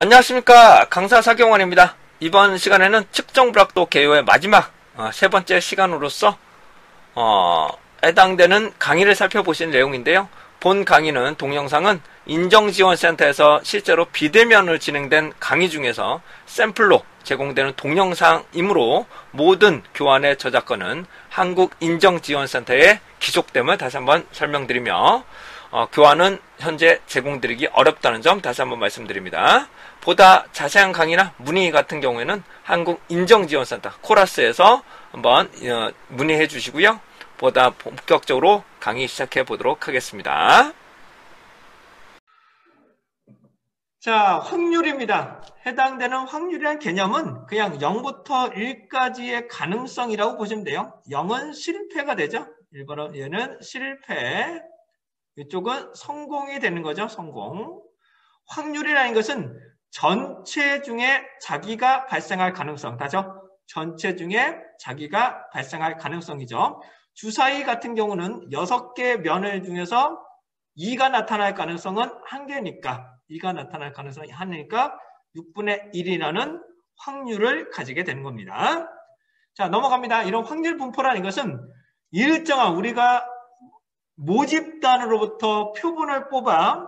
안녕하십니까, 강사 사경원입니다. 이번 시간에는 측정불확도 개요의 마지막 세 번째 시간으로서 해당되는 강의를 살펴보신 내용인데요. 본 강의는 동영상은 인정지원센터에서 실제로 비대면을 진행된 강의 중에서 샘플로 제공되는 동영상이므로 모든 교환의 저작권은 한국인정지원센터에 기속됨을 다시 한번 설명드리며 교환은 현재 제공드리기 어렵다는 점 다시 한번 말씀드립니다. 보다 자세한 강의나 문의 같은 경우에는 한국인정지원센터 코라스에서 한번 문의해 주시고요. 보다 본격적으로 강의 시작해 보도록 하겠습니다. 자, 확률입니다. 해당되는 확률이라는 개념은 그냥 0부터 1까지의 가능성이라고 보시면 돼요. 0은 실패가 되죠. 1번은 얘는 실패, 이쪽은 성공이 되는 거죠. 성공. 확률이라는 것은 전체 중에 자기가 발생할 가능성, 다죠? 전체 중에 자기가 발생할 가능성이죠. 주사위 같은 경우는 6개 면을 중에서 2가 나타날 가능성은 1개니까 2가 나타날 가능성이 1이니까 6분의 1이라는 확률을 가지게 되는 겁니다. 자, 넘어갑니다. 이런 확률 분포라는 것은 일정한 우리가 모집단으로부터 표본을 뽑아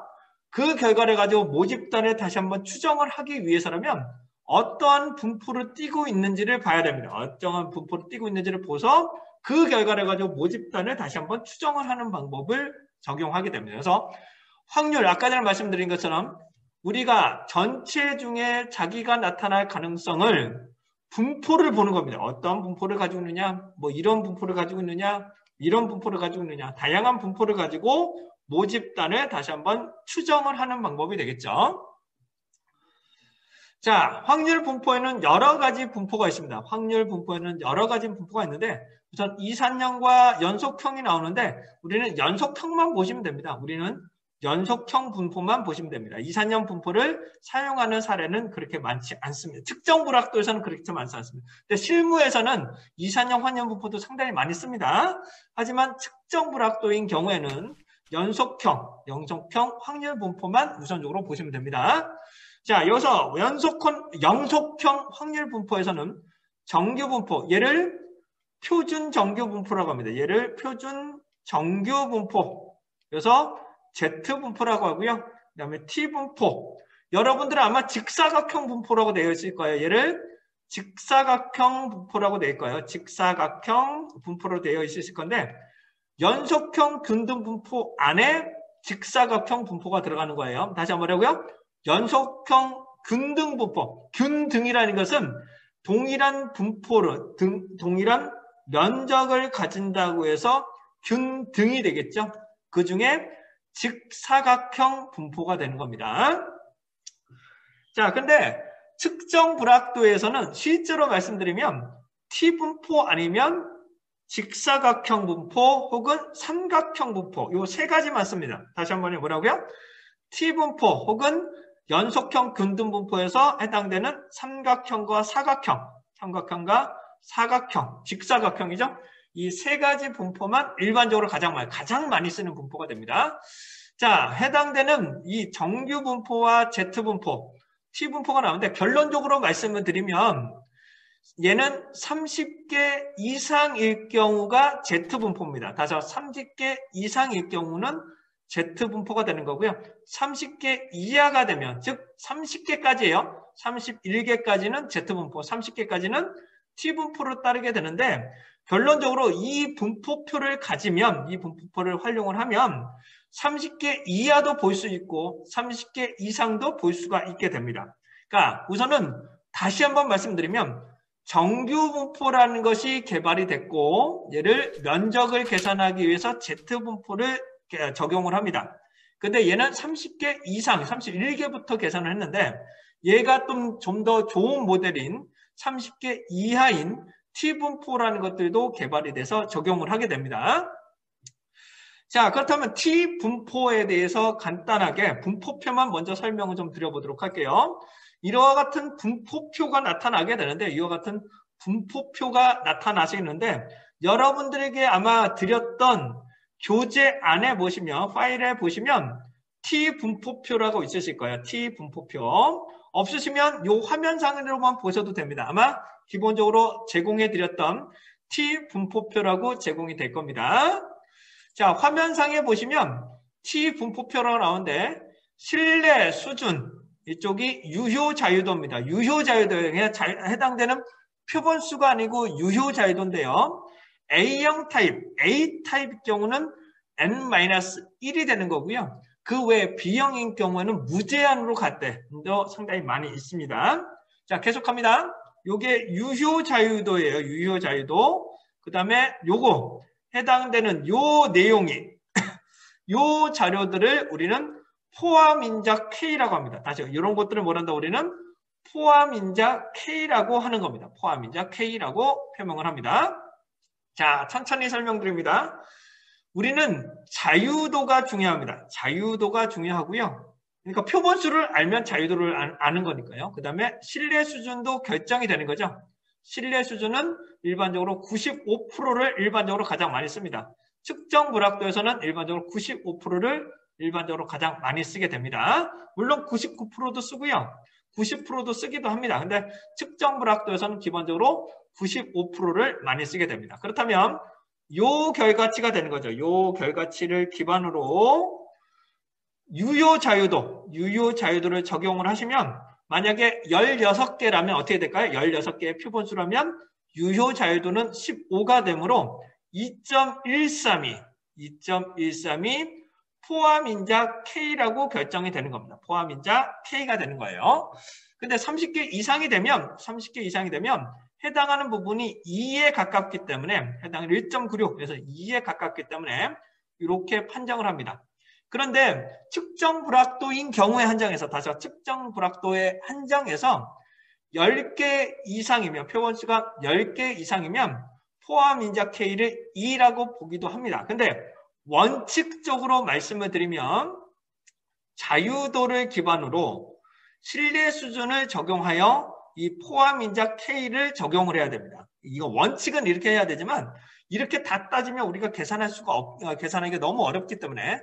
그 결과를 가지고 모집단에 다시 한번 추정을 하기 위해서라면 어떠한 분포를 띠고 있는지를 봐야 됩니다. 어떠한 분포를 띠고 있는지를 보서 그 결과를 가지고 모집단을 다시 한번 추정을 하는 방법을 적용하게 됩니다. 그래서 확률, 아까 전에 말씀드린 것처럼 우리가 전체 중에 자기가 나타날 가능성을 분포를 보는 겁니다. 어떤 분포를 가지고 있느냐, 뭐 이런 분포를 가지고 있느냐, 이런 분포를 가지고 있느냐, 다양한 분포를 가지고 모집단을 다시 한번 추정을 하는 방법이 되겠죠. 자, 확률 분포에는 여러 가지 분포가 있습니다. 확률 분포에는 여러 가지 분포가 있는데 우선 이산형과 연속형이 나오는데 우리는 연속형만 보시면 됩니다. 우리는 연속형 분포만 보시면 됩니다. 이산형 분포를 사용하는 사례는 그렇게 많지 않습니다. 특정 불확도에서는 그렇게 많지 않습니다. 근데 실무에서는 이산형 환형 분포도 상당히 많이 씁니다. 하지만 특정 불확도인 경우에는 연속형 확률 분포만 우선적으로 보시면 됩니다. 자, 여기서 영속형 확률 분포에서는 정규 분포, 얘를 표준 정규 분포라고 합니다. 얘를 표준 정규 분포, 그래서 Z분포라고 하고요. 그 다음에 T분포. 여러분들은 아마 직사각형 분포라고 되어 있을 거예요. 얘를 직사각형 분포라고 되어 있고요. 직사각형 분포로 되어 있을 건데 연속형 균등 분포 안에 직사각형 분포가 들어가는 거예요. 다시 한번 해보고요. 연속형 균등 분포. 균등이라는 것은 동일한 분포를, 동일한 면적을 가진다고 해서 균등이 되겠죠. 그 중에 직사각형 분포가 되는 겁니다. 자, 근데 측정 불확도에서는 실제로 말씀드리면 T분포 아니면 직사각형 분포 혹은 삼각형 분포 요 세 가지만 씁니다. 다시 한번 뭐라고요? T분포 혹은 연속형 균등 분포에서 해당되는 삼각형과 사각형, 삼각형과 사각형, 직사각형이죠. 이 세 가지 분포만 일반적으로 가장 많이 쓰는 분포가 됩니다. 자, 해당되는 이 정규 분포와 Z분포, T분포가 나오는데 결론적으로 말씀을 드리면 얘는 30개 이상일 경우가 Z분포입니다. 다시 30개 이상일 경우는 Z분포가 되는 거고요. 30개 이하가 되면, 즉 30개까지예요. 31개까지는 Z분포, 30개까지는 T분포로 따르게 되는데 결론적으로 이 분포표를 가지면, 이 분포표를 활용을 하면 30개 이하도 볼 수 있고 30개 이상도 볼 수가 있게 됩니다. 그러니까 우선은 다시 한번 말씀드리면 정규 분포라는 것이 개발이 됐고 얘를 면적을 계산하기 위해서 Z분포를 적용을 합니다. 근데 얘는 30개 이상, 31개부터 계산을 했는데 얘가 좀 더 좋은 모델인 30개 이하인 T분포라는 것들도 개발이 돼서 적용을 하게 됩니다. 자, 그렇다면 T분포에 대해서 간단하게 분포표만 먼저 설명을 좀 드려보도록 할게요. 이와 같은 분포표가 나타나게 되는데 이와 같은 분포표가 나타나시는데 여러분들에게 아마 드렸던 교재 안에 보시면 파일에 보시면 T 분포표라고 있으실 거예요. T 분포표. 없으시면 요 화면상으로만 보셔도 됩니다. 아마 기본적으로 제공해드렸던 T 분포표라고 제공이 될 겁니다. 자, 화면상에 보시면 T 분포표라고 나오는데 신뢰 수준, 이쪽이 유효 자유도입니다. 유효 자유도에 해당되는 표본수가 아니고 유효 자유도인데요. A형 타입, A 타입 경우는 N-1이 되는 거고요. 그 외에 B형인 경우에는 무제한으로 갈 때도 상당히 많이 있습니다. 자, 계속합니다. 요게 유효 자유도예요. 유효 자유도. 그 다음에 요거 해당되는 요 내용이 요 자료들을 우리는 포함인자 K라고 합니다. 다시 이런 것들을 뭐란다 우리는 포함인자 K라고 하는 겁니다. 포함인자 K라고 표명을 합니다. 자, 천천히 설명드립니다. 우리는 자유도가 중요합니다. 자유도가 중요하고요. 그러니까 표본수를 알면 자유도를 아는 거니까요. 그 다음에 신뢰 수준도 결정이 되는 거죠. 신뢰 수준은 일반적으로 95%를 일반적으로 가장 많이 씁니다. 측정 불확도에서는 일반적으로 95%를 일반적으로 가장 많이 쓰게 됩니다. 물론 99%도 쓰고요. 90%도 쓰기도 합니다. 근데 측정 불확도에서는 기본적으로 95%를 많이 쓰게 됩니다. 그렇다면 요 결과치가 되는 거죠. 요 결과치를 기반으로 유효 자유도를 적용을 하시면 만약에 16개라면 어떻게 될까요? 16개의 표본수라면 유효 자유도는 15가 되므로 2.132 포함인자 K라고 결정이 되는 겁니다. 포함인자 K가 되는 거예요. 근데 30개 이상이 되면 해당하는 부분이 2에 가깝기 때문에 해당은 1.96 그래서 2에 가깝기 때문에 이렇게 판정을 합니다. 그런데 측정 불확도인 경우의 한정에서 다시 측정 불확도의 한정에서 10개 이상이면 표본수가 10개 이상이면 포함인자 K를 2라고 보기도 합니다. 근데 원칙적으로 말씀을 드리면 자유도를 기반으로 신뢰 수준을 적용하여 이 포함인자 K를 적용을 해야 됩니다. 이거 원칙은 이렇게 해야 되지만 이렇게 다 따지면 우리가 계산하기가 너무 어렵기 때문에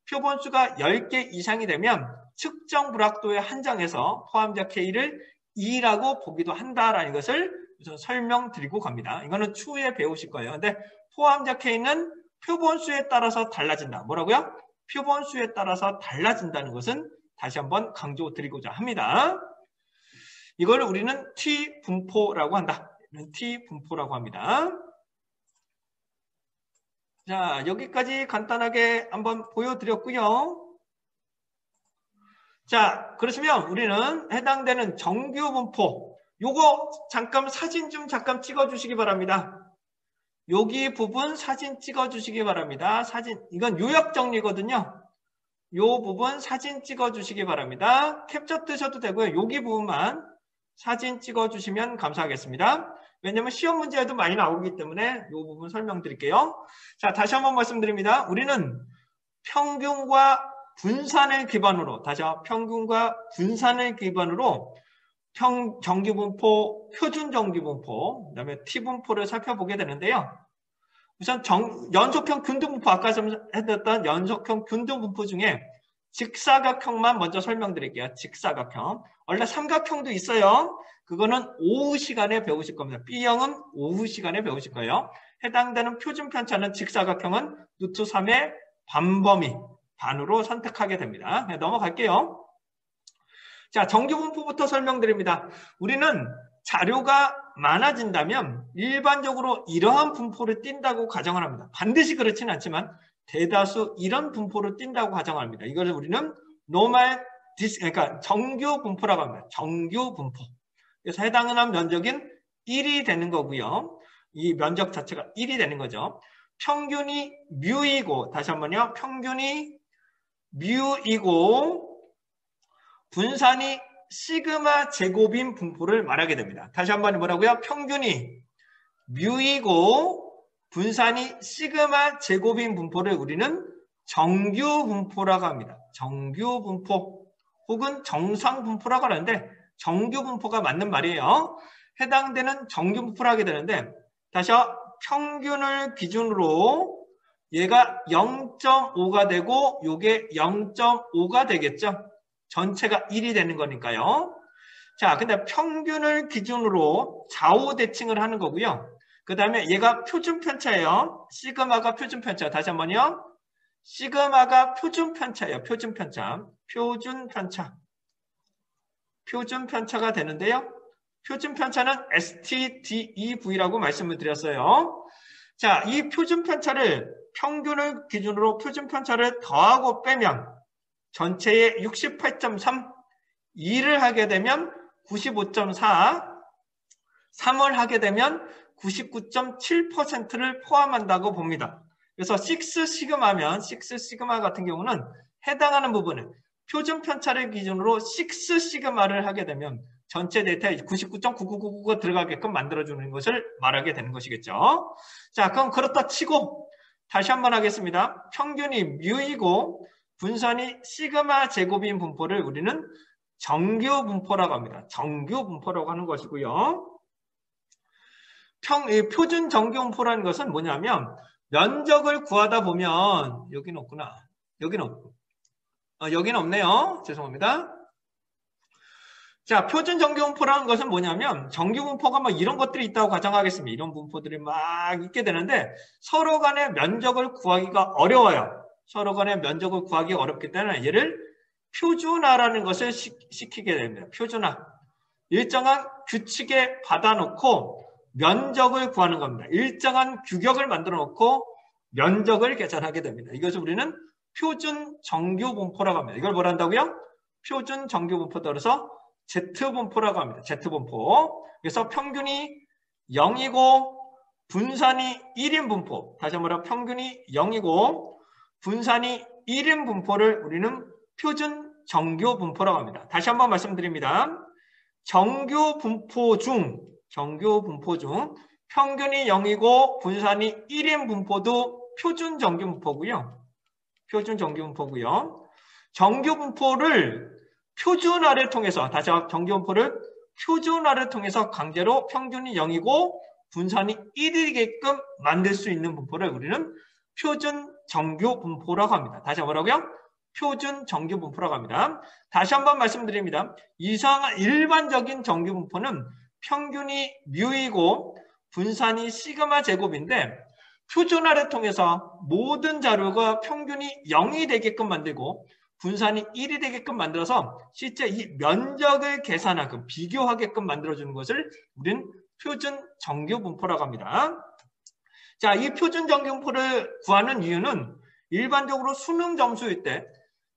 표본수가 10개 이상이 되면 측정 불확도의 한정에서 포함인자 K를 2라고 보기도 한다라는 것을 우선 설명드리고 갑니다. 이거는 추후에 배우실 거예요. 근데 포함인자 K는 표본수에 따라서 달라진다. 뭐라고요? 표본수에 따라서 달라진다는 것은 다시 한번 강조드리고자 합니다. 이걸 우리는 T 분포라고 한다. T 분포라고 합니다. 자, 여기까지 간단하게 한번 보여드렸고요. 자, 그러시면 우리는 해당되는 정규 분포, 요거 잠깐 사진 좀 잠깐 찍어주시기 바랍니다. 여기 부분 사진 찍어주시기 바랍니다. 사진, 이건 요약 정리거든요. 요 부분 사진 찍어주시기 바랍니다. 캡처 뜨셔도 되고요. 여기 부분만 사진 찍어주시면 감사하겠습니다. 왜냐하면 시험 문제에도 많이 나오기 때문에 이 부분 설명드릴게요. 자, 다시 한번 말씀드립니다. 우리는 평균과 분산을 기반으로, 평균과 분산을 기반으로 정규분포, 표준정규분포, 그 다음에 T분포를 살펴보게 되는데요. 우선 연속형 균등분포, 아까 했던 연속형 균등분포 중에 직사각형만 먼저 설명드릴게요. 직사각형. 원래 삼각형도 있어요. 그거는 오후 시간에 배우실 겁니다. B형은 오후 시간에 배우실 거예요. 해당되는 표준 편차는 직사각형은 루트 3의 반범위, 반으로 선택하게 됩니다. 네, 넘어갈게요. 자, 정규분포부터 설명드립니다. 우리는 자료가 많아진다면 일반적으로 이러한 분포를 띈다고 가정을 합니다. 반드시 그렇지는 않지만 대다수 이런 분포를 띈다고 가정을 합니다. 이걸 우리는 그러니까 정규 분포라고 합니다. 정규 분포. 그래서 해당하는 면적인 1이 되는 거고요. 이 면적 자체가 1이 되는 거죠. 평균이 뮤이고, 다시 한번요. 평균이 뮤이고 분산이 시그마 제곱인 분포를 말하게 됩니다. 다시 한번 뭐라고요? 평균이 뮤이고 분산이 시그마 제곱인 분포를 우리는 정규 분포라고 합니다. 정규 분포 혹은 정상 분포라고 하는데 정규 분포가 맞는 말이에요. 해당되는 정규 분포를 하게 되는데 다시 평균을 기준으로 얘가 0.5가 되고 요게 0.5가 되겠죠. 전체가 1이 되는 거니까요. 자, 근데 평균을 기준으로 좌우 대칭을 하는 거고요. 그 다음에 얘가 표준 편차예요. 시그마가 표준 편차. 다시 한번요. 시그마가 표준 편차예요. 표준 편차. 표준 편차. 표준 편차가 되는데요. 표준 편차는 STDEV라고 말씀을 드렸어요. 자, 이 표준 편차를 평균을 기준으로 표준 편차를 더하고 빼면 전체의 68.3, 2를 하게 되면 95.4, 3을 하게 되면 99.7%를 포함한다고 봅니다. 그래서 6시그마면 6시그마 같은 경우는 해당하는 부분은 표준 편차를 기준으로 6시그마를 하게 되면 전체 데이터에 99.9999가 들어가게끔 만들어주는 것을 말하게 되는 것이겠죠. 자, 그럼 그렇다 치고 다시 한번 하겠습니다. 평균이 뮤이고 분선이 시그마 제곱인 분포를 우리는 정규 분포라고 합니다. 정규 분포라고 하는 것이고요. 표준 정규 분포라는 것은 뭐냐면 면적을 구하다 보면 여기는 없구나. 여기는 없고. 여기는 없네요. 죄송합니다. 자, 표준 정규 분포라는 것은 뭐냐면 정규 분포가 뭐 이런 것들이 있다고 가정하겠습니다. 이런 분포들이 막 있게 되는데 서로 간의 면적을 구하기가 어려워요. 서로 간의 면적을 구하기 어렵기 때문에 얘를 표준화라는 것을 시키게 됩니다. 표준화. 일정한 규칙에 받아놓고 면적을 구하는 겁니다. 일정한 규격을 만들어 놓고 면적을 계산하게 됩니다. 이것을 우리는 표준 정규 분포라고 합니다. 이걸 뭐라 한다고요? 표준 정규 분포 따라서 Z분포라고 합니다. Z분포. 그래서 평균이 0이고 분산이 1인 분포. 다시 한번 평균이 0이고 분산이 1인 분포를 우리는 표준 정규 분포라고 합니다. 다시 한번 말씀드립니다. 정규 분포 중 평균이 0이고 분산이 1인 분포도 표준 정규 분포고요. 표준 정규 분포고요. 정규 분포를 표준화를 통해서 다시 정규 분포를 표준화를 통해서 강제로 평균이 0이고 분산이 1이게끔 만들 수 있는 분포를 우리는 표준 정규 분포라고 합니다. 다시 뭐라고요? 표준 정규 분포라고 합니다. 다시 한번 말씀드립니다. 일반적인 정규 분포는 평균이 뮤이고 분산이 시그마 제곱인데 표준화를 통해서 모든 자료가 평균이 0이 되게끔 만들고 분산이 1이 되게끔 만들어서 실제 이 면적을 계산하고 비교하게끔 만들어주는 것을 우리는 표준 정규 분포라고 합니다. 자, 이 표준 정규 분포를 구하는 이유는 일반적으로 수능 점수일 때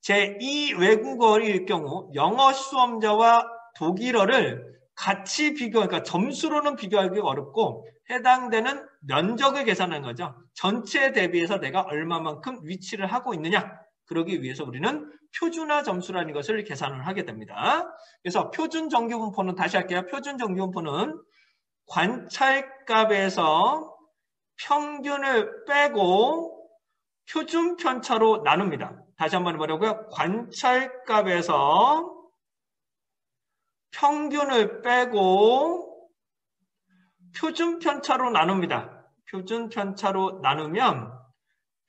제2 외국어일 경우 영어 수험자와 독일어를 같이 그러니까 점수로는 비교하기 어렵고 해당되는 면적을 계산하는 거죠. 전체에 대비해서 내가 얼마만큼 위치를 하고 있느냐. 그러기 위해서 우리는 표준화 점수라는 것을 계산을 하게 됩니다. 그래서 표준 정규 분포는 다시 할게요. 표준 정규 분포는 관찰값에서 평균을 빼고 표준 편차로 나눕니다. 다시 한번 해보려고요. 관찰값에서 평균을 빼고 표준 편차로 나눕니다. 표준 편차로 나누면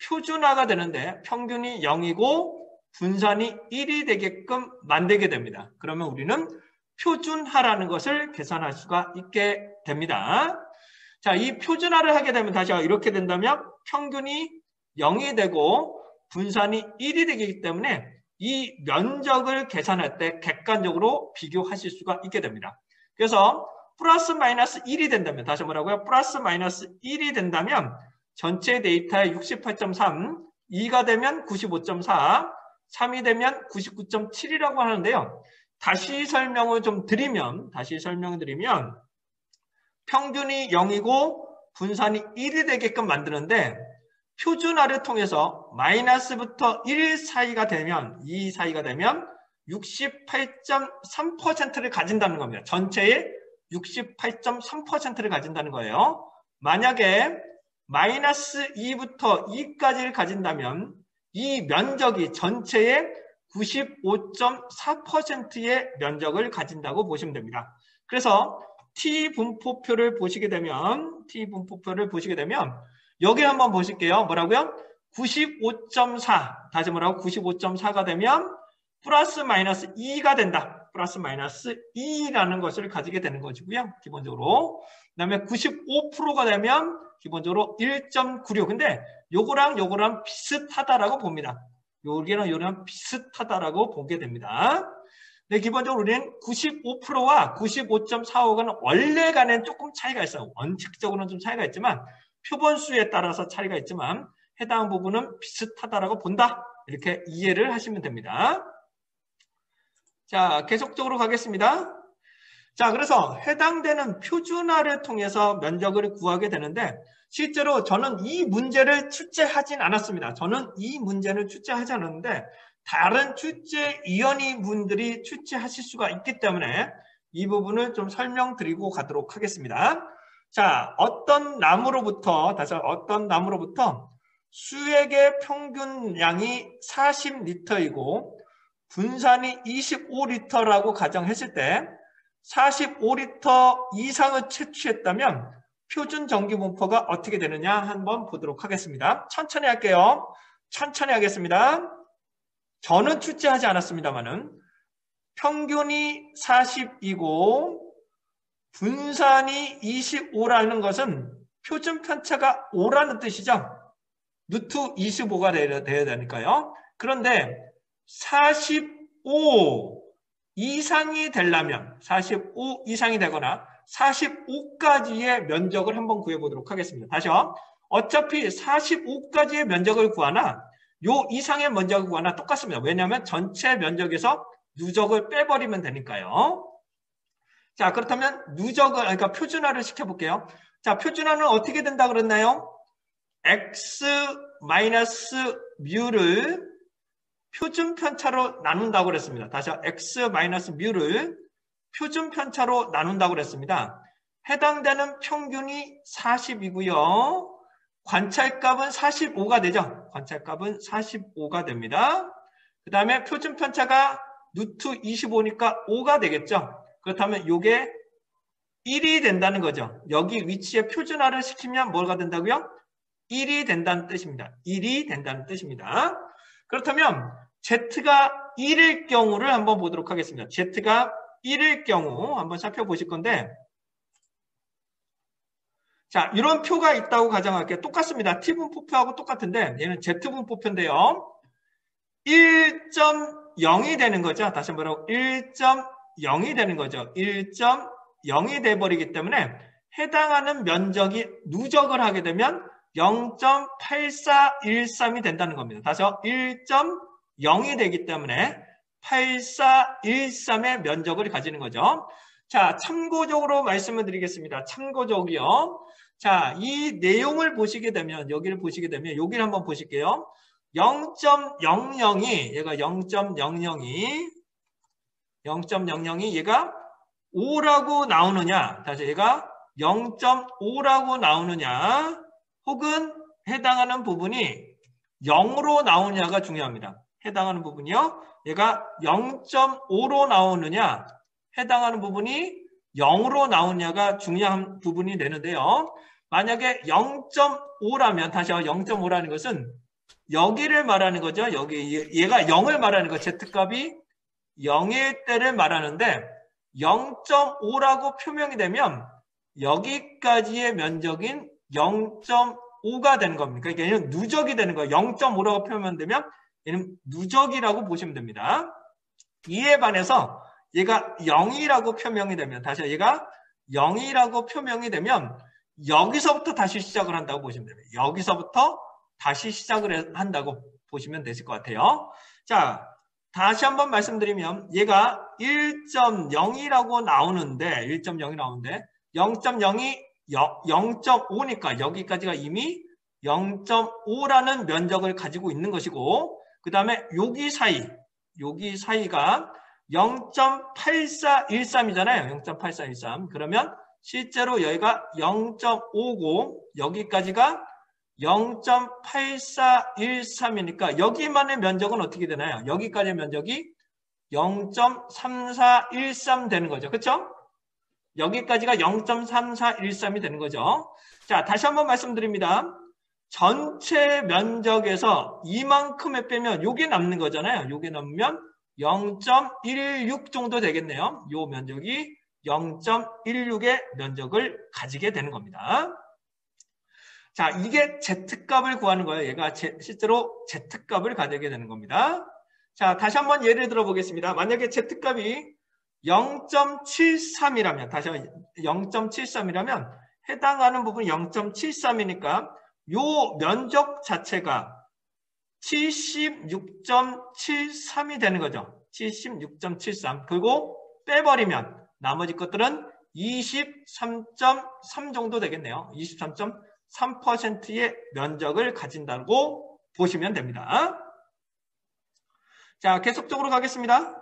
표준화가 되는데 평균이 0이고 분산이 1이 되게끔 만들게 됩니다. 그러면 우리는 표준화라는 것을 계산할 수가 있게 됩니다. 자, 이 표준화를 하게 되면 다시 이렇게 된다면 평균이 0이 되고 분산이 1이 되기 때문에 이 면적을 계산할 때 객관적으로 비교하실 수가 있게 됩니다. 그래서 플러스 마이너스 1이 된다면 다시 뭐라고요? 플러스 마이너스 1이 된다면 전체 데이터의 68.3, 2가 되면 95.4, 3이 되면 99.7이라고 하는데요. 다시 설명을 드리면 평균이 0이고 분산이 1이 되게끔 만드는데 표준화를 통해서 마이너스부터 1 사이가 되면 2 사이가 되면 68.3%를 가진다는 겁니다. 전체의 68.3%를 가진다는 거예요. 만약에 마이너스 2부터 2까지를 가진다면 이 면적이 전체의 95.4%의 면적을 가진다고 보시면 됩니다. 그래서 T분포표를 보시게 되면 여기 한번 보실게요. 뭐라고요? 95.4, 다시 말하고 95.4가 되면 플러스 마이너스 2가 된다. 플러스 마이너스 2라는 것을 가지게 되는 것이고요. 기본적으로. 그 다음에 95%가 되면 기본적으로 1.96. 근데 요거랑 비슷하다라고 봅니다. 요기랑 요거랑 비슷하다라고 보게 됩니다. 네, 기본적으로 우리는 95%와 95.45는 원래 간에는 조금 차이가 있어요. 원칙적으로는 좀 차이가 있지만 표본수에 따라서 차이가 있지만 해당 부분은 비슷하다라고 본다. 이렇게 이해를 하시면 됩니다. 자, 계속적으로 가겠습니다. 자, 그래서 해당되는 표준화를 통해서 면적을 구하게 되는데 실제로 저는 이 문제를 출제하진 않았습니다. 저는 이 문제는 출제하지 않았는데 다른 출제위원회 분들이 출제하실 수가 있기 때문에 이 부분을 좀 설명드리고 가도록 하겠습니다. 자, 어떤 나무로부터 수액의 평균 양이 40리터이고 분산이 25리터라고 가정했을 때 45리터 이상을 채취했다면 표준 전기 분포가 어떻게 되느냐 한번 보도록 하겠습니다. 천천히 할게요. 천천히 하겠습니다. 저는 출제하지 않았습니다만은 평균이 40이고 분산이 25라는 것은 표준 편차가 5라는 뜻이죠. 루트 25가 돼야 되니까요. 그런데 45 이상이 되려면 45 이상이 되거나 45까지의 면적을 한번 구해보도록 하겠습니다. 다시요. 어차피 45까지의 면적을 구하나 요 이상의 면적을 구하나 똑같습니다. 왜냐하면 전체 면적에서 누적을 빼버리면 되니까요. 자, 그렇다면 누적을, 그러니까 표준화를 시켜볼게요. 자, 표준화는 어떻게 된다 그랬나요? x-뮤를 표준 편차로 나눈다고 그랬습니다. 다시 x-뮤를 표준 편차로 나눈다고 그랬습니다. 해당되는 평균이 40이고요. 관찰값은 45가 되죠. 관찰값은 45가 됩니다. 그 다음에 표준 편차가 루트 25니까 5가 되겠죠. 그렇다면 이게 1이 된다는 거죠. 여기 위치에 표준화를 시키면 뭐가 된다고요? 1이 된다는 뜻입니다. 1이 된다는 뜻입니다. 그렇다면 Z가 1일 경우를 한번 보도록 하겠습니다. Z가 1일 경우 한번 살펴보실 건데 자, 이런 표가 있다고 가정할게요. 똑같습니다. T분포표하고 똑같은데 얘는 Z분포표인데요. 1.0이 되는 거죠. 다시 한번 1.0이 되는 거죠. 1.0이 돼버리기 때문에 해당하는 면적이 누적을 하게 되면 0.8413이 된다는 겁니다. 다시 1.0이 되기 때문에 8413의 면적을 가지는 거죠. 자, 참고적으로 말씀을 드리겠습니다. 참고적이요. 자, 이 내용을 보시게 되면, 여기를 보시게 되면, 여기를 한번 보실게요. 0.00이, 얘가 0.00이 얘가 5라고 나오느냐, 다시 얘가 0.5라고 나오느냐, 혹은 해당하는 부분이 0으로 나오느냐가 중요합니다. 해당하는 부분이요. 얘가 0.5로 나오느냐, 해당하는 부분이 0으로 나오느냐가 중요한 부분이 되는데요. 만약에 0.5라면, 다시 0.5라는 것은 여기를 말하는 거죠. 여기, 얘가 0을 말하는 거, Z값이 0일 때를 말하는데 0.5라고 표명이 되면 여기까지의 면적인 0.5가 되는 겁니다. 그러니까 얘는 누적이 되는 거예요. 0.5라고 표현되면 얘는 누적이라고 보시면 됩니다. 이에 반해서 얘가 0이라고 표명이 되면, 다시 얘가 0이라고 표명이 되면 여기서부터 다시 시작을 한다고 보시면 됩니다. 여기서부터 다시 시작을 한다고 보시면 되실 것 같아요. 자, 다시 한번 말씀드리면 얘가 1.0이라고 나오는데 1.0이 나오는데 0.0이 0.5니까 여기까지가 이미 0.5라는 면적을 가지고 있는 것이고 그 다음에 여기 사이가 0.8413이잖아요. 0.8413. 그러면 실제로 여기가 0.5고 여기까지가 0.8413이니까 여기만의 면적은 어떻게 되나요? 여기까지의 면적이 0.3413 되는 거죠. 그렇죠? 여기까지가 0.3413이 되는 거죠. 자, 다시 한번 말씀드립니다. 전체 면적에서 이만큼에 빼면 요게 남는 거잖아요. 요게 남으면 0.16 정도 되겠네요. 요 면적이 0.16의 면적을 가지게 되는 겁니다. 자, 이게 Z값을 구하는 거예요. 얘가 실제로 Z값을 가지게 되는 겁니다. 자, 다시 한번 예를 들어 보겠습니다. 만약에 Z값이 0.73이라면, 다시 한번 0.73이라면 해당하는 부분이 0.73이니까 요 면적 자체가 76.73이 되는 거죠. 76.73. 그리고 빼버리면 나머지 것들은 23.3 정도 되겠네요. 23.3%의 면적을 가진다고 보시면 됩니다. 자, 계속적으로 가겠습니다.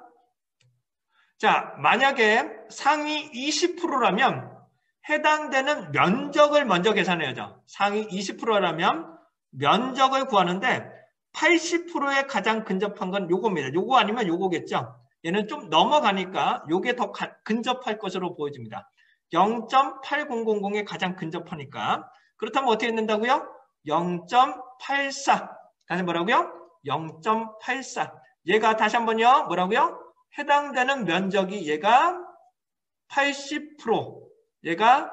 자, 만약에 상위 20%라면 해당되는 면적을 먼저 계산해야죠. 상위 20%라면 면적을 구하는데 80%에 가장 근접한 건 요겁니다. 요거 아니면 요거겠죠. 얘는 좀 넘어가니까 요게 더 근접할 것으로 보여집니다. 0.8000에 가장 근접하니까. 그렇다면 어떻게 된다고요? 0.84. 다시 뭐라고요? 0.84. 얘가 다시 한번요. 뭐라고요? 해당되는 면적이 얘가 80%, 얘가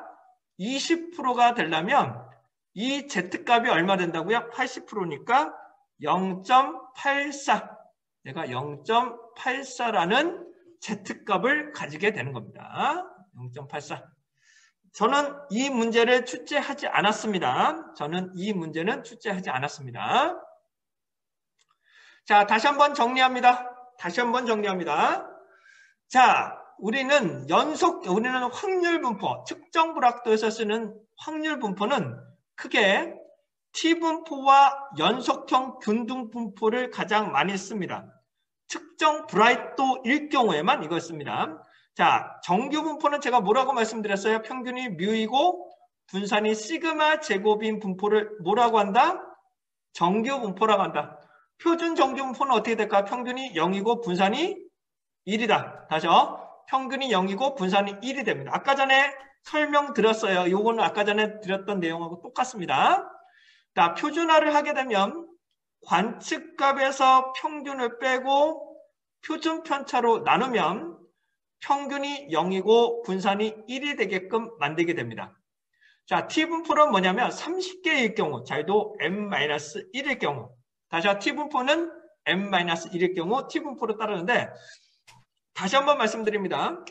20%가 되려면 이 Z값이 얼마 된다고요? 80%니까 0.84. 얘가 0.84라는 Z값을 가지게 되는 겁니다. 0.84. 저는 이 문제를 출제하지 않았습니다. 저는 이 문제는 출제하지 않았습니다. 자, 다시 한번 정리합니다. 자, 우리는 확률 분포, 측정 불확도에서 쓰는 확률 분포는 크게 T분포와 연속형 균등 분포를 가장 많이 씁니다. 측정 불확도일 경우에만 이걸 씁니다. 자, 정규 분포는 제가 뭐라고 말씀드렸어요? 평균이 뮤이고 분산이 시그마 제곱인 분포를 뭐라고 한다? 정규 분포라고 한다. 표준 정규 분포는 어떻게 될까? 평균이 0이고 분산이 1이다. 다시요. 평균이 0이고 분산이 1이 됩니다. 아까 전에 설명드렸어요. 요거는 아까 전에 드렸던 내용하고 똑같습니다. 자, 표준화를 하게 되면 관측값에서 평균을 빼고 표준 편차로 나누면 평균이 0이고 분산이 1이 되게끔 만들게 됩니다. 자, T분포는 뭐냐면 30개일 경우, 자유도 M-1일 경우, 다시 T분포는 M-1일 경우 T분포로 따르는데, 다시 한번 말씀드립니다.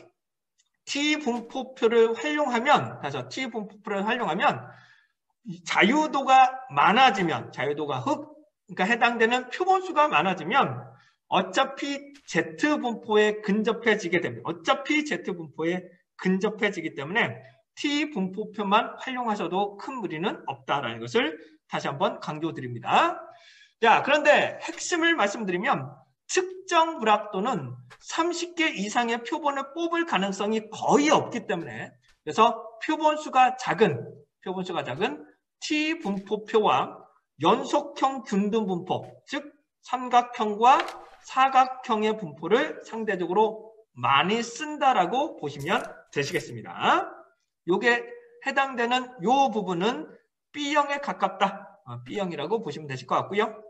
T분포표를 활용하면, 자유도가 많아지면, 그러니까 해당되는 표본수가 많아지면 어차피 Z분포에 근접해지게 됩니다. 어차피 Z분포에 근접해지기 때문에 T분포표만 활용하셔도 큰 무리는 없다라는 것을 다시 한번 강조드립니다. 자, 그런데 핵심을 말씀드리면 측정 불확도는 30개 이상의 표본을 뽑을 가능성이 거의 없기 때문에, 그래서 표본수가 작은 T분포표와 연속형 균등 분포, 즉 삼각형과 사각형의 분포를 상대적으로 많이 쓴다라고 보시면 되시겠습니다. 요게 해당되는 요 부분은 B형에 가깝다. B형이라고 보시면 되실 것 같고요.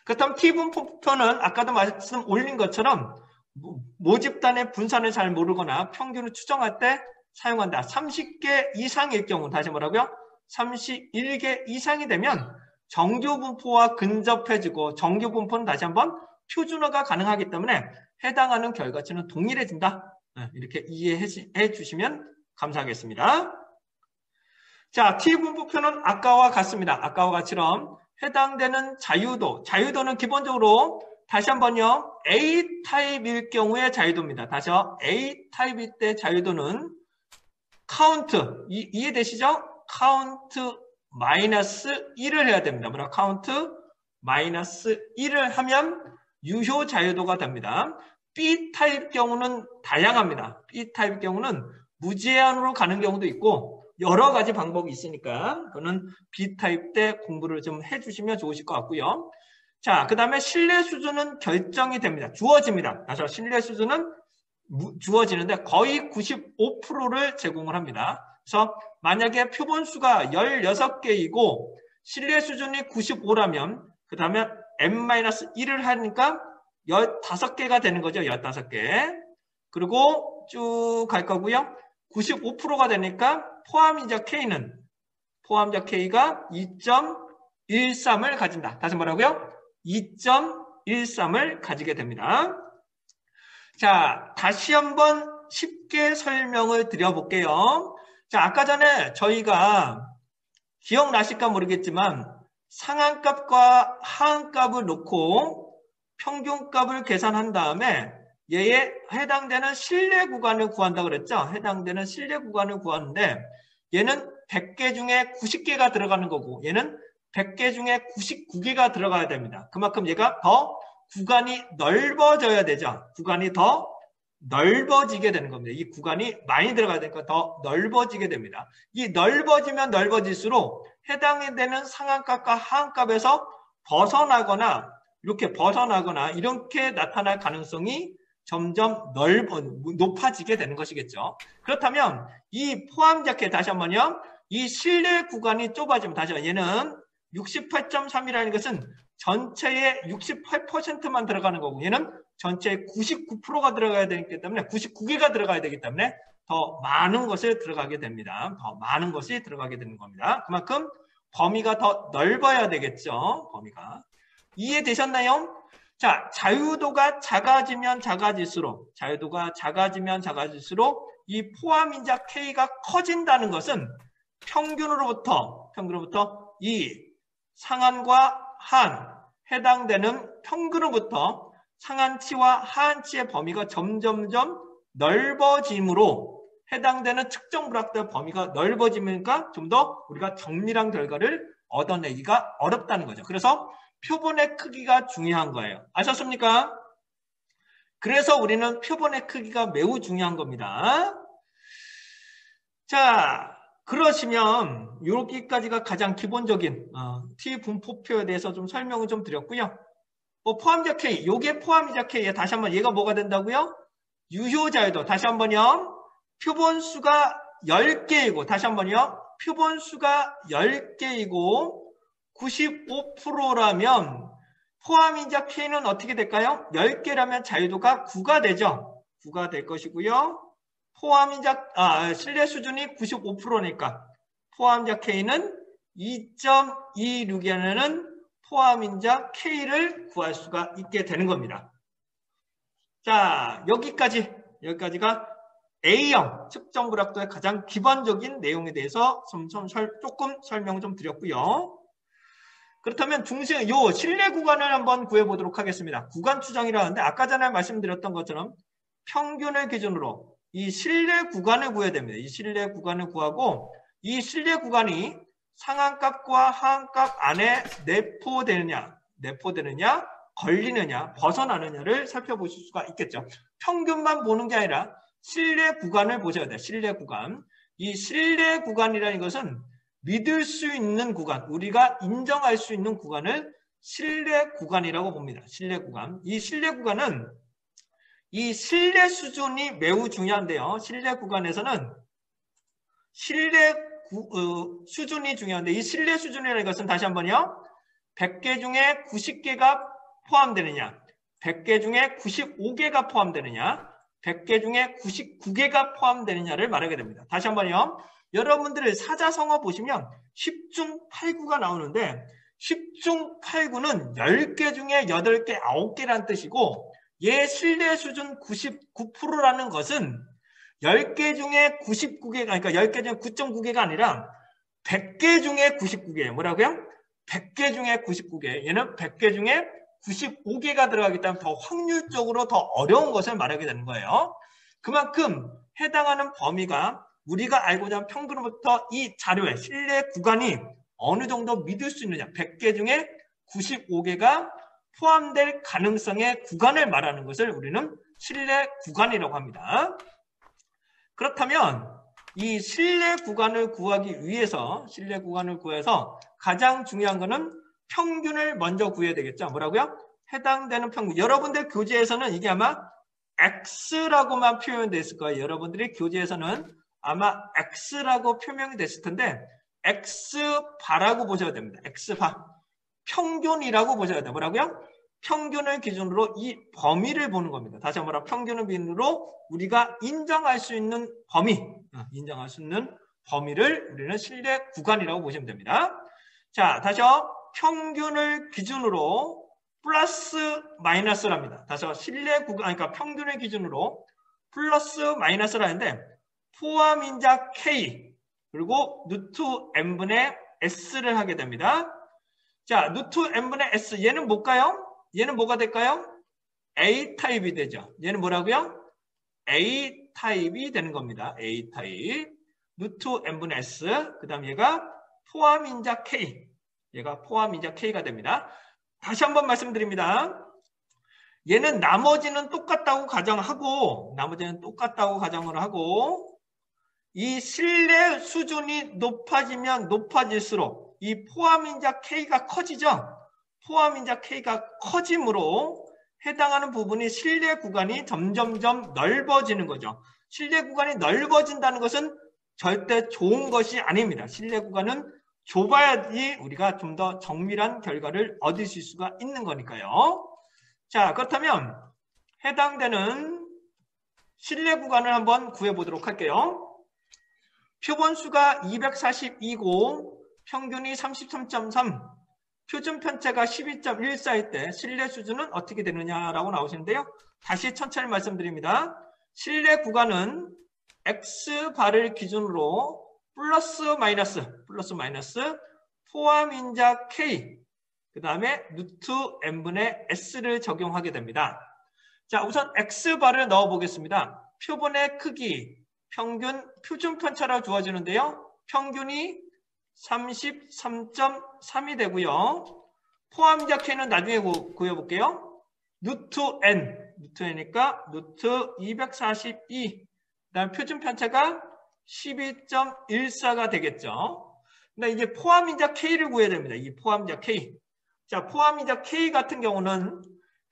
그렇다면 T분포표는 아까도 말씀 올린 것처럼 모집단의 분산을 잘 모르거나 평균을 추정할 때 사용한다. 30개 이상일 경우, 다시 뭐라고요? 31개 이상이 되면 정규분포와 근접해지고, 정규분포는 다시 한번 표준화가 가능하기 때문에 해당하는 결과치는 동일해진다. 이렇게 이해해 주시면 감사하겠습니다. 자, T분포표는 아까와 같습니다. 아까와 같이럼 해당되는 자유도는 기본적으로 다시 한번요, A타입일 경우의 자유도입니다. 다시요, A타입일 때 자유도는 카운트, 이해되시죠? 카운트 마이너스 1을 해야 됩니다. 뭐라 카운트 마이너스 1을 하면 유효 자유도가 됩니다. B타입 경우는 다양합니다. B타입 경우는 무제한으로 가는 경우도 있고 여러 가지 방법이 있으니까 그거는 B타입 때 공부를 좀 해주시면 좋으실 것 같고요. 자, 그 다음에 신뢰 수준은 결정이 됩니다. 주어집니다. 다시 신뢰 수준은 주어지는데 거의 95%를 제공을 합니다. 그래서 만약에 표본수가 16개이고 신뢰 수준이 95라면 그 다음에 n-1을 하니까 15개가 되는 거죠. 15개. 그리고 쭉 갈 거고요. 95%가 되니까 포함이자 K가 2.13을 가진다. 다시 뭐라고요? 2.13을 가지게 됩니다. 자, 다시 한번 쉽게 설명을 드려볼게요. 자, 아까 전에 저희가 기억나실까 모르겠지만 상한값과 하한값을 놓고 평균값을 계산한 다음에 얘에 해당되는 신뢰 구간을 구한다고 그랬죠? 해당되는 신뢰 구간을 구하는데 얘는 100개 중에 90개가 들어가는 거고 얘는 100개 중에 99개가 들어가야 됩니다. 그만큼 얘가 더 구간이 넓어져야 되죠. 구간이 더 넓어지게 되는 겁니다. 이 구간이 많이 들어가야 되니까 더 넓어지게 됩니다. 이 넓어지면 넓어질수록 해당이 되는 상한값과 하한값에서 벗어나거나 이렇게 나타날 가능성이 점점 높아지게 되는 것이겠죠. 그렇다면 이 포함자켓 다시 한번요. 이 신뢰 구간이 좁아지면 다시 한번 얘는 68.3이라는 것은 전체의 68%만 들어가는 거고 얘는 전체의 99%가 들어가야 되기 때문에 99개가 들어가야 되기 때문에 더 많은 것을 들어가게 됩니다. 더 많은 것이 들어가게 되는 겁니다. 그만큼 범위가 더 넓어야 되겠죠. 범위가. 이해되셨나요? 자, 자유도가 작아지면 작아질수록 이 포함인자 K가 커진다는 것은 평균으로부터 이 상한과 한 해당되는 평균으로부터 상한치와 하한치의 범위가 점점점 넓어짐으로 해당되는 측정 불확대 범위가 넓어지니까 좀 더 우리가 정밀한 결과를 얻어내기가 어렵다는 거죠. 그래서 표본의 크기가 중요한 거예요. 아셨습니까? 그래서 우리는 표본의 크기가 매우 중요한 겁니다. 자, 그러시면 여기까지가 가장 기본적인 T 분포표에 대해서 좀 설명을 좀 드렸고요. 포함자 K, 요게 포함이자 K에 다시 한번 얘가 뭐가 된다고요? 유효자유도 다시 한번요. 표본수가 10개이고 다시 한번요. 표본수가 10개이고 95%라면 포함인자 K는 어떻게 될까요? 10개라면 자유도가 9가 되죠. 9가 될 것이고요. 신뢰 수준이 95%니까 포함자 K는 2.26이라는 포함인자 K를 구할 수가 있게 되는 겁니다. 자, 여기까지가 A형 측정 불확도의 가장 기본적인 내용에 대해서 조금 설명을 좀 드렸고요. 그렇다면 요 신뢰 구간을 한번 구해보도록 하겠습니다. 구간 추정이라는데 아까 전에 말씀드렸던 것처럼 평균을 기준으로 이 신뢰 구간을 구해야 됩니다. 이 신뢰 구간을 구하고 이 신뢰 구간이 상한값과 하한값 안에 내포되느냐, 걸리느냐, 벗어나느냐를 살펴보실 수가 있겠죠. 평균만 보는 게 아니라 신뢰 구간을 보셔야 돼요. 신뢰 구간. 이 신뢰 구간이라는 것은 믿을 수 있는 구간, 우리가 인정할 수 있는 구간을 신뢰 구간이라고 봅니다. 신뢰 구간. 이 신뢰 구간은 이 신뢰 수준이 매우 중요한데요. 신뢰 구간에서는 신뢰 수준이 중요한데 이 신뢰 수준이라는 것은 다시 한번요. 100개 중에 90개가 포함되느냐, 100개 중에 95개가 포함되느냐, 100개 중에 99개가 포함되느냐를 말하게 됩니다. 다시 한번요. 여러분들 사자성어 보시면 10중 8구가 나오는데 10중 8구는 10개 중에 8개, 9개라는 뜻이고 얘 신뢰 수준 99%라는 것은 10개 중에 99개가, 그러니까 10개 중에 9.9개가 아니라 100개 중에 99개. 뭐라고요? 100개 중에 99개. 얘는 100개 중에 95개가 들어가기 때문에 더 확률적으로 더 어려운 것을 말하게 되는 거예요. 그만큼 해당하는 범위가 우리가 알고자 하는 평균으로부터 이 자료의 신뢰 구간이 어느 정도 믿을 수 있느냐. 100개 중에 95개가 포함될 가능성의 구간을 말하는 것을 우리는 신뢰 구간이라고 합니다. 그렇다면 이 신뢰 구간을 구하기 위해서 가장 중요한 것은 평균을 먼저 구해야 되겠죠. 뭐라고요? 해당되는 평균. 여러분들 교재에서는 이게 아마 X라고만 표현되어 있을 거예요. 여러분들이 교재에서는 아마 X라고 표명이 됐을 텐데 X바라고 보셔야 됩니다. X바. 평균이라고 보셔야 돼요. 뭐라고요? 평균을 기준으로 이 범위를 보는 겁니다. 다시 한번 평균을 기준으로 우리가 인정할 수 있는 인정할 수 있는 범위를 우리는 신뢰 구간이라고 보시면 됩니다. 자, 다시요. 평균을 기준으로 플러스 마이너스랍니다. 다시요. 신뢰 구간, 그러니까 평균을 기준으로 플러스 마이너스라는데 포함인자 K 그리고 루트 n분의 S를 하게 됩니다. 자, 루트 n분의 S 얘는 뭘까요? 얘는 뭐가 될까요? A타입이 되죠. 얘는 뭐라고요? A타입이 되는 겁니다. A타입. 루트 n분의 S. 그 다음 얘가 포함인자 K. 얘가 포함인자 K가 됩니다. 다시 한번 말씀드립니다. 얘는 나머지는 똑같다고 가정하고, 이 신뢰 수준이 높아지면 높아질수록 이 포함인자 K가 커지죠? 포함인자 K가 커짐으로 해당하는 부분이 신뢰 구간이 점점점 넓어지는 거죠. 신뢰 구간이 넓어진다는 것은 절대 좋은 것이 아닙니다. 신뢰 구간은 좁아야지 우리가 좀 더 정밀한 결과를 얻으실 수가 있는 거니까요. 자, 그렇다면 해당되는 신뢰 구간을 한번 구해보도록 할게요. 표본수가 242고 평균이 33.3, 표준 편차가 12.14일 때 신뢰 수준은 어떻게 되느냐라고 나오시는데요. 다시 천천히 말씀드립니다. 신뢰 구간은 X바를 기준으로 플러스 마이너스 포함인자 K 그 다음에 루트 n분의 S를 적용하게 됩니다. 자, 우선 X바를 넣어 보겠습니다. 표본의 크기 평균 표준 편차라 주어지는데요. 평균이 33.3이 되고요. 포함인자 K는 나중에 구해볼게요. 루트 n이니까 루트 242. 그다음 표준 편차가 12.14가 되겠죠. 근데 이제 포함인자 K를 구해야 됩니다. 이 포함인자 K. 자, 포함인자 K 같은 경우는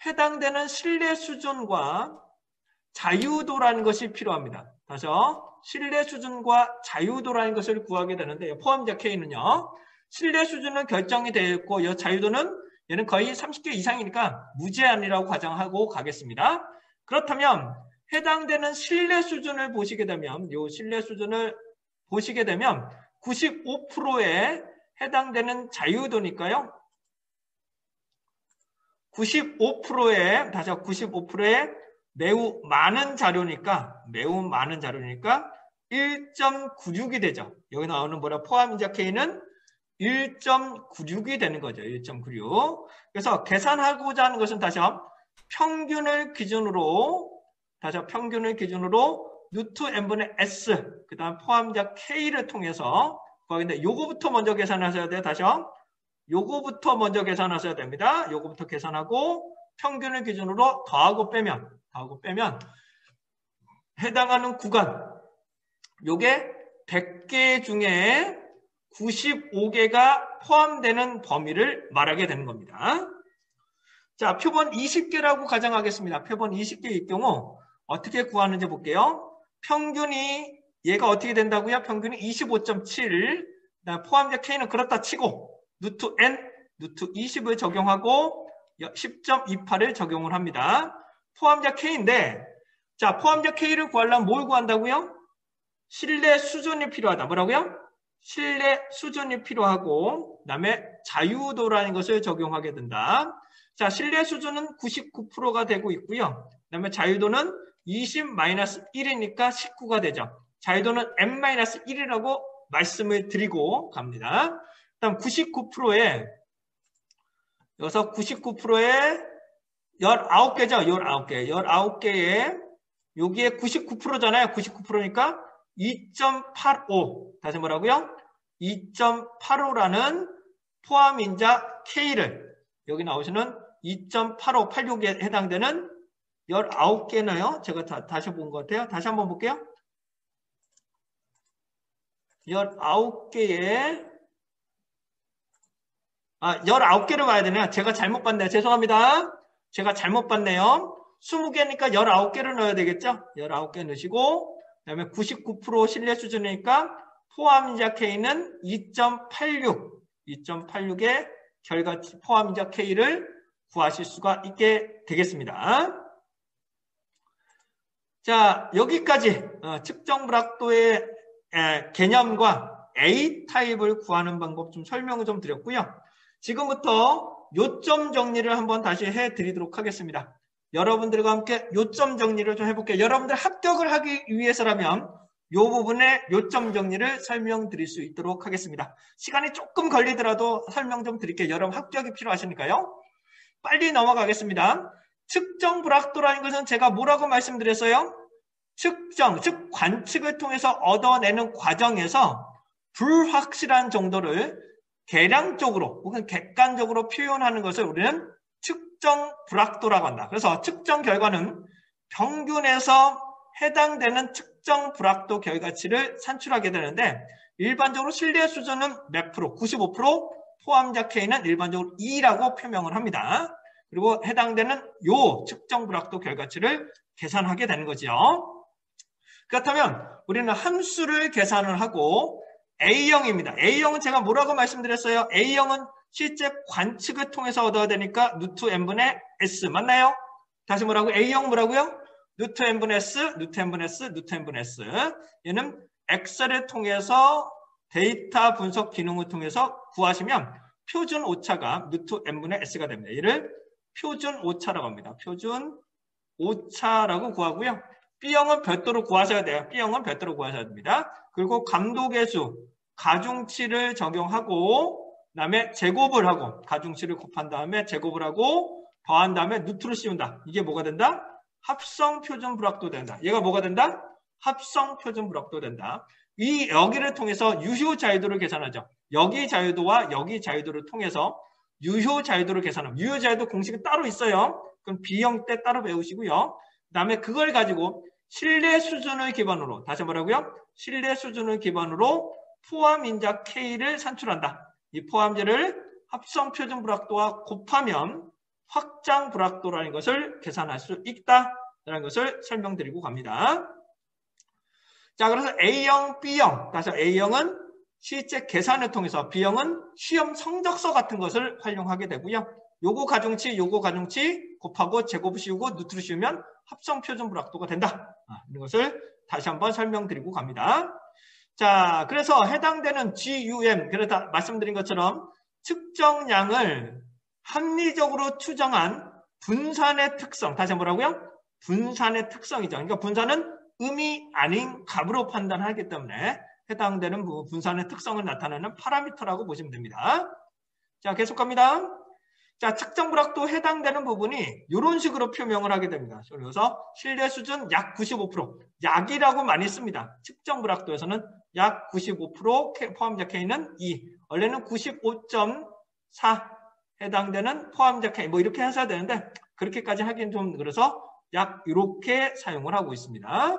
해당되는 신뢰 수준과 자유도라는 것이 필요합니다. 다시요. 신뢰 수준과 자유도라는 것을 구하게 되는데 포함인자 K는요. 신뢰 수준은 결정이 되어 있고 이 자유도는 얘는 거의 30개 이상이니까 무제한이라고 가정하고 가겠습니다. 그렇다면 해당되는 신뢰 수준을 보시게 되면 이 신뢰 수준을 보시게 되면 95%에 해당되는 자유도니까요. 95%에 다시 95%에 매우 많은 자료니까 1.96이 되죠. 여기 나오는 포함인자 K는 1.96이 되는 거죠. 1.96. 그래서 계산하고자 하는 것은 다시 평균을 기준으로 루트 n분의 S 그 다음 포함인자 K를 통해서 구하는데 요거부터 먼저 계산하셔야 돼요. 요거부터 먼저 계산하셔야 됩니다. 요거부터 계산하고 평균을 기준으로 더하고 빼면 해당하는 구간 요게 100개 중에 95개가 포함되는 범위를 말하게 되는 겁니다. 자, 표본 20개라고 가정하겠습니다. 표본 20개일 경우 어떻게 구하는지 볼게요. 평균이 얘가 어떻게 된다고요? 평균이 25.7 포함인자 K는 그렇다 치고 루트 n, 루트 20을 적용하고 10.28을 적용을 합니다. 포함인자 K인데 자, 포함인자 K를 구하려면 뭘 구한다고요? 신뢰 수준이 필요하다. 뭐라고요? 신뢰 수준이 필요하고 그 다음에 자유도라는 것을 적용하게 된다. 자, 신뢰 수준은 99%가 되고 있고요. 그 다음에 자유도는 20-1이니까 19가 되죠. 자유도는 n-1이라고 말씀을 드리고 갑니다. 그 다음 99%에 여기서 99%에 19개죠. 19개에 여기에 99%잖아요. 99%니까 2.85 다시 뭐라고요? 2.85라는 포함인자 K를 여기 나오시는 2.8586에 해당되는 19개나요? 제가 다시 본 것 같아요. 다시 한번 볼게요. 19개에 19개를 봐야 되네요. 제가 잘못 봤네요. 죄송합니다. 제가 잘못 봤네요. 20개니까 19개를 넣어야 되겠죠? 19개 넣으시고 그 다음에 99% 신뢰 수준이니까 포함인자 K는 2.86, 2.86의 결과치 포함인자 K를 구하실 수가 있게 되겠습니다. 자, 여기까지 측정 불확도의 개념과 A타입을 구하는 방법 좀 설명을 좀 드렸고요. 지금부터 요점 정리를 한번 다시 해드리도록 하겠습니다. 여러분들과 함께 요점 정리를 좀 해볼게요. 여러분들 합격을 하기 위해서라면 이 부분의 요점 정리를 설명드릴 수 있도록 하겠습니다. 시간이 조금 걸리더라도 설명 좀 드릴게요. 여러분 합격이 필요하시니까요. 빨리 넘어가겠습니다. 측정 불확도라는 것은 제가 뭐라고 말씀드렸어요? 측정, 즉 관측을 통해서 얻어내는 과정에서 불확실한 정도를 계량적으로 혹은 객관적으로 표현하는 것을 우리는 측정 불확도라고 한다. 그래서 측정 결과는 평균에서 해당되는 측정 불확도 결과치를 산출하게 되는데 일반적으로 신뢰 수준은 몇 프로? 95%, 포함자 K는 일반적으로 2라고 표명을 합니다. 그리고 해당되는 요 측정 불확도 결과치를 계산하게 되는 거죠. 그렇다면 우리는 함수를 계산을 하고 A형입니다. A형은 제가 뭐라고 말씀드렸어요? A형은 실제 관측을 통해서 얻어야 되니까 루트 n분의 s 맞나요? 다시 뭐라고? A형 뭐라고요? 루트 n분의 s, 루트 n분의 s, 루트 n분의 s. 얘는 엑셀을 통해서 데이터 분석 기능을 통해서 구하시면 표준 오차가 루트 n분의 s가 됩니다. 얘를 표준 오차라고 합니다. 표준 오차라고 구하고요. B형은 별도로 구하셔야 돼요. B형은 별도로 구하셔야 됩니다. 그리고 감도계수, 가중치를 적용하고 그다음에 제곱을 하고 가중치를 곱한 다음에 제곱을 하고 더한 다음에 루트를 씌운다. 이게 뭐가 된다? 합성 표준 불확도 된다. 얘가 뭐가 된다? 합성 표준 불확도 된다. 이 여기를 통해서 유효 자유도를 계산하죠. 여기 자유도와 여기 자유도를 통해서 유효 자유도를 계산하면 유효 자유도 공식이 따로 있어요. 그럼 B형 때 따로 배우시고요. 그다음에 그걸 가지고 신뢰 수준을 기반으로 다시 뭐라고요? 신뢰 수준을 기반으로 포함인자 K를 산출한다. 이 포함제를 합성 표준 불확도와 곱하면 확장 불확도라는 것을 계산할 수 있다라는 것을 설명드리고 갑니다. 자, 그래서 A형, B형, 다시 A형은 실제 계산을 통해서 B형은 시험 성적서 같은 것을 활용하게 되고요. 요거 가중치, 요거 가중치 곱하고 제곱을 씌우고 루트를 씌우면 합성 표준 불확도가 된다. 이런 것을 다시 한번 설명드리고 갑니다. 자, 그래서 해당되는 GUM, 그래서 말씀드린 것처럼 측정량을 합리적으로 추정한 분산의 특성, 다시 뭐라고요? 분산의 특성이죠. 그러니까 분산은 음이 아닌 값으로 판단하기 때문에 해당되는 분산의 특성을 나타내는 파라미터라고 보시면 됩니다. 자, 계속 갑니다. 자, 측정 불확도 해당되는 부분이 이런 식으로 표명을 하게 됩니다. 그래서 신뢰 수준 약 95%, 약이라고 많이 씁니다. 측정 불확도에서는 약 95% 포함자 K는 2, 원래는 95.4 해당되는 포함자 K 뭐 이렇게 해서 되는데 그렇게까지 하긴 좀 그래서 약 이렇게 사용을 하고 있습니다.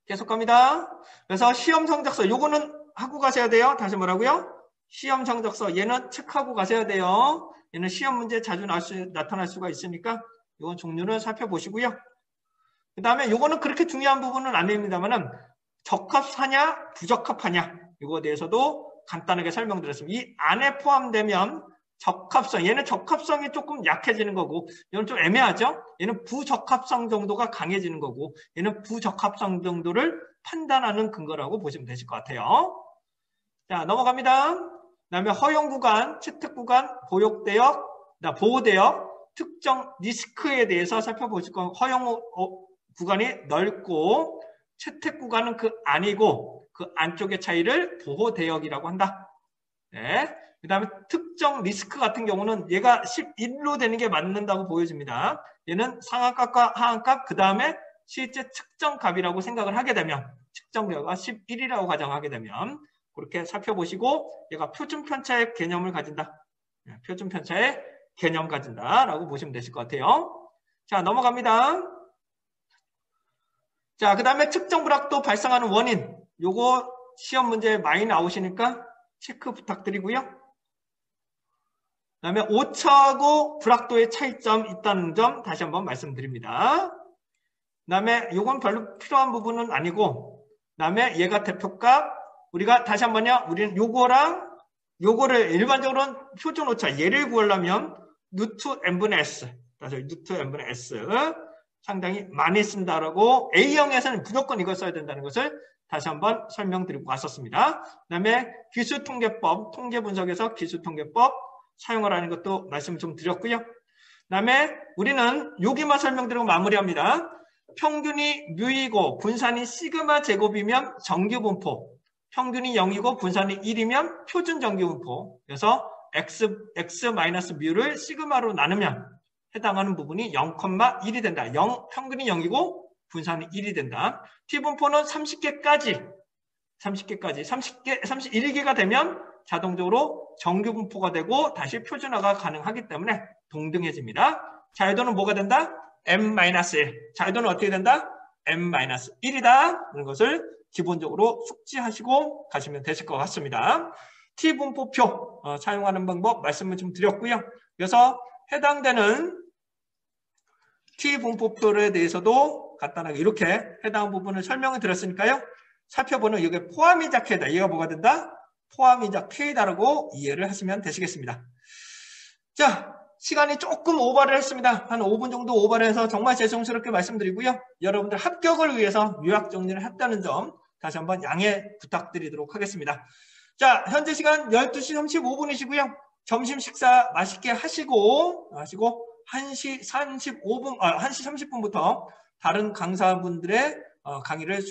계속 갑니다. 그래서 시험 성적서 요거는 하고 가셔야 돼요. 다시 뭐라고요? 시험 성적서 얘는 체크하고 가셔야 돼요. 얘는 시험 문제 자주 나타날 수가 있으니까 이건 종류를 살펴보시고요. 그 다음에 요거는 그렇게 중요한 부분은 아닙니다만은 적합하냐 부적합하냐 이거에 대해서도 간단하게 설명드렸습니다. 이 안에 포함되면 적합성, 얘는 적합성이 조금 약해지는 거고 이건 좀 애매하죠. 얘는 부적합성 정도가 강해지는 거고 얘는 부적합성 정도를 판단하는 근거라고 보시면 되실 것 같아요. 자, 넘어갑니다. 그 다음에 허용 구간, 채택 구간, 보호대역, 특정 리스크에 대해서 살펴보실 건 허용 구간이 넓고 채택 구간은 그 아니고 그 안쪽의 차이를 보호대역이라고 한다. 네. 그 다음에 특정 리스크 같은 경우는 얘가 11로 되는 게 맞는다고 보여집니다. 얘는 상한값과 하한값, 그 다음에 실제 측정값이라고 생각을 하게 되면 측정 결과 11이라고 가정하게 되면 그렇게 살펴보시고 얘가 표준 편차의 개념을 가진다. 표준 편차의 개념 가진다라고 보시면 되실 것 같아요. 자, 넘어갑니다. 자, 그 다음에 측정 불확도 발생하는 원인. 요거 시험 문제에 많이 나오시니까 체크 부탁드리고요. 그 다음에 오차하고 불확도의 차이점 있다는 점 다시 한번 말씀드립니다. 그 다음에 요건 별로 필요한 부분은 아니고 다음에 얘가 대표값. 우리가 다시 한번요. 우리는 요거랑 요거를 일반적으로는 표준 오차 얘를 구하려면 루트 n분의 s. 그래서 루트 n분의 s 상당히 많이 쓴다라고 A형에서는 무조건 이걸 써야 된다는 것을 다시 한번 설명드리고 왔었습니다. 그 다음에 기수통계법, 통계분석에서 기수통계법 사용하라는 것도 말씀 좀 드렸고요. 그 다음에 우리는 여기만 설명드리고 마무리합니다. 평균이 뮤이고 분산이 시그마 제곱이면 정규분포, 평균이 0이고 분산이 1이면 표준 정규분포. 그래서 x-뮤를 시그마로 나누면 해당하는 부분이 0,1이 된다. 평균이 0이고 분산이 1이 된다. T분포는 30개까지 31개가 되면 자동적으로 정규분포가 되고 다시 표준화가 가능하기 때문에 동등해집니다. 자유도는 뭐가 된다? m-1. 자유도는 어떻게 된다? m-1이다. 이런 것을 기본적으로 숙지하시고 가시면 되실 것 같습니다. T분포표 사용하는 방법 말씀을 좀 드렸고요. 그래서 해당되는 T분포표에 대해서도 간단하게 이렇게 해당 부분을 설명을 드렸으니까요. 살펴보는 이게 포함이자 K다. 얘가 뭐가 된다? 포함이자 K다라고 이해를 하시면 되시겠습니다. 자, 시간이 조금 오버를 했습니다. 한 5분 정도 오버를 해서 정말 죄송스럽게 말씀드리고요. 여러분들 합격을 위해서 요약 정리를 했다는 점 다시 한번 양해 부탁드리도록 하겠습니다. 자, 현재 시간 12시 35분이시고요. 점심 식사 맛있게 하시고 1시 30분부터 다른 강사분들의 강의를